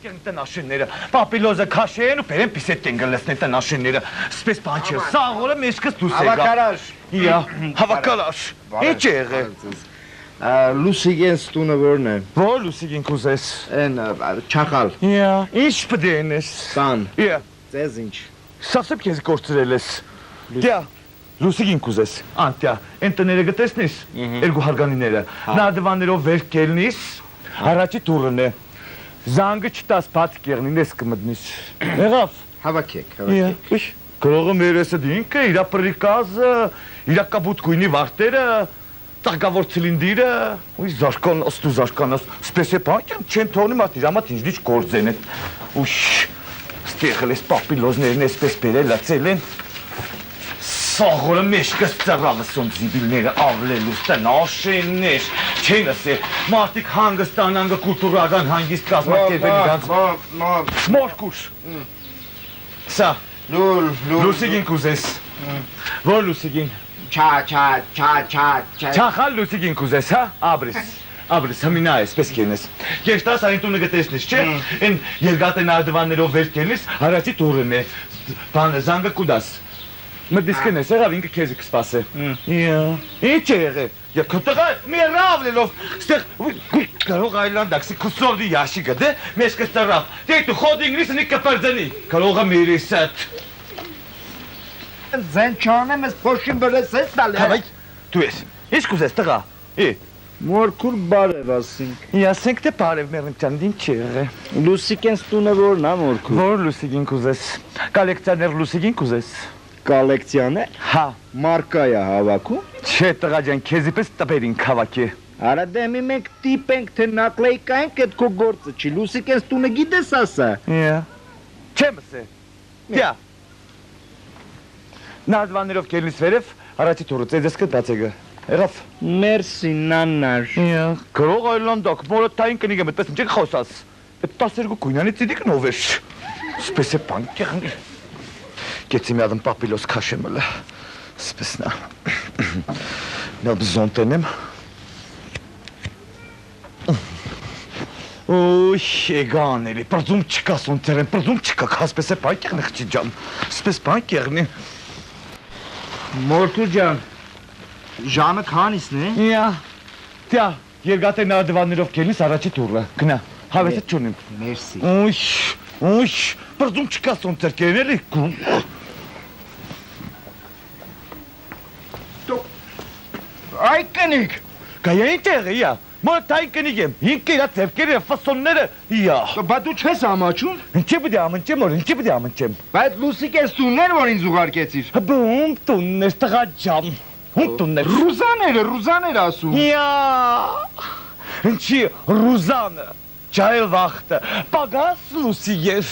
Պանկեն տնաշինները, պապիլոզը քաշեն ու բերեն պիսետ են գլեսնեն տնաշինները, սպես պանչեր, սաղորը մեջքս դուս եկա։ Հավակարար։ Իա, հավակարար, ինչ է եղել։ Լուսիգեն ստունը որն է։ Որ Լուսիգին կուզես։ Են չախալ։ Իա, ինչ պդեն ես։ Տան։ Իա, Ձեզ ինչ։ սասեբ քեզ կորցրել ես։ Դյա, Լուսիգին կուզես, անտյա, են տները գտեսնիս, երկու հարգանիները, նարդվաններով վեր կելնիս, առաջի տուրն է, զանգը չտաս բաց կեղնին ես կմդնիս, եղավ։ Հավաքեք, Ուշ, գրողը մեր եսը դինքը, իրա պրիկազը, իրա կաբուտ կույնի վարտերը, տաղգավոր ցիլինդիրը, ուй զարկանաս, սպես է պանկյան չեն թողնի մատ իրա մատ ինձնիչ գործեն են, ուշ, ստեղել ես պապիլոզներն էսպես բերել ացել են, Սաղորը մեջքս ծռավսում զիբիլները ավլելուս տնաշեններ, չեն ասել, մարդիկ հանգստանան կուլտուրական հանգիստ կազմակերպել իրանց մորկուշ, սա, լուսիգին կուզես, որ լուսիգին, չախալ լուսիգին կուզես, հա, Աբրիս, համինա ես, պես կենես, կեշտաս այն տունը գտեսնես, չէ, են երգատ են արդվաններով վեր կենես, հարացի տուրն է, զանգը կուդաս, Մդիսկեն ես եղավ ինքը քեզի կսպասե։ Ինչ է եղել։ Եվ քտղա մերավ լելով ստեղ կարող այլանդակսի քուսորդի ящика, դե մեզ կստռավ։ Դե դու խոդ ինգլիսնի կպերձենի։ Կարողա մերիսատ։ Ձեն չանեմ ես փոշին բրես ես տալ։ Հավայ, դու ես։ Ինչ կուզես տղա։ Մորքուր բարև ասինք։ Ասենք թե բարև մերնչան ինչ է եղել։ Լուսիկեն ստունը որն է մորքուր։ Որ լուսիգին կուզես։ Կոլեկցիոներ լուսիգին կուզես։ Կոլեկցիոն է։ Հա, Մարկա է հավաքում։ Չէ տղա ջան, քեզի պես տպերին քաղաքի։ Արա դեմի մենք տիպ ենք թե նակլեյկա ենք այդ քո գործը չի։ Լուսիկեն ստունը գիտես ասա։ Չեմ ասե։ Դյա։ Նարդվաններով կելնիս վերև, առաջի տուրը ծեզես կտացեգը։ Եղավ։ Մերսի նանար։ Գրող այլանդակ, մորը տային կնիգ եմ, այդպես ինչեք խոսաս։ Այդ 12 կույնանի ծիդիկ նով էր։ Սպես է պանք եղնի։ Կեցի մի ադմ պապիլոս քաշեմ ըլը։ Սպես նա։ Նել բզոն տենեմ։ Ուй, էգան էլի, պրձում չկա սոնցերեն, պրձում չկա, կասպես է պանք եղնի խճի ջան։ Սպես պանք եղնի։ Մորքուր ջան, ժամը քանիսն է։ Տյա, երգատ է նարդվաններով կելնիս առաջի տուրը, գնա, հավեսը չունիմ։ Մերսի։ Ուй, պրձում չկա սոնցեր կերեն էլի։ Այ կնիք։ Կայա ինչ եղը, իա, մորը տային կնիգ եմ, ինքը իրա ձևքերը, ֆասոնները, իա։ Բա դու չես ամաչում։ Ինչի պդի ամնչեմ, որ ինչի պդի ամնչեմ։ Բայց լուսիկեն ստուններ որ ինձ ուղարկեցիր։ Բում տուններ տղա ջան, ում տուններ։ Ռուզաներ ասում։ Իա, ինչի ռուզանը, ջայլ վախտը, պագաս լուսի ես։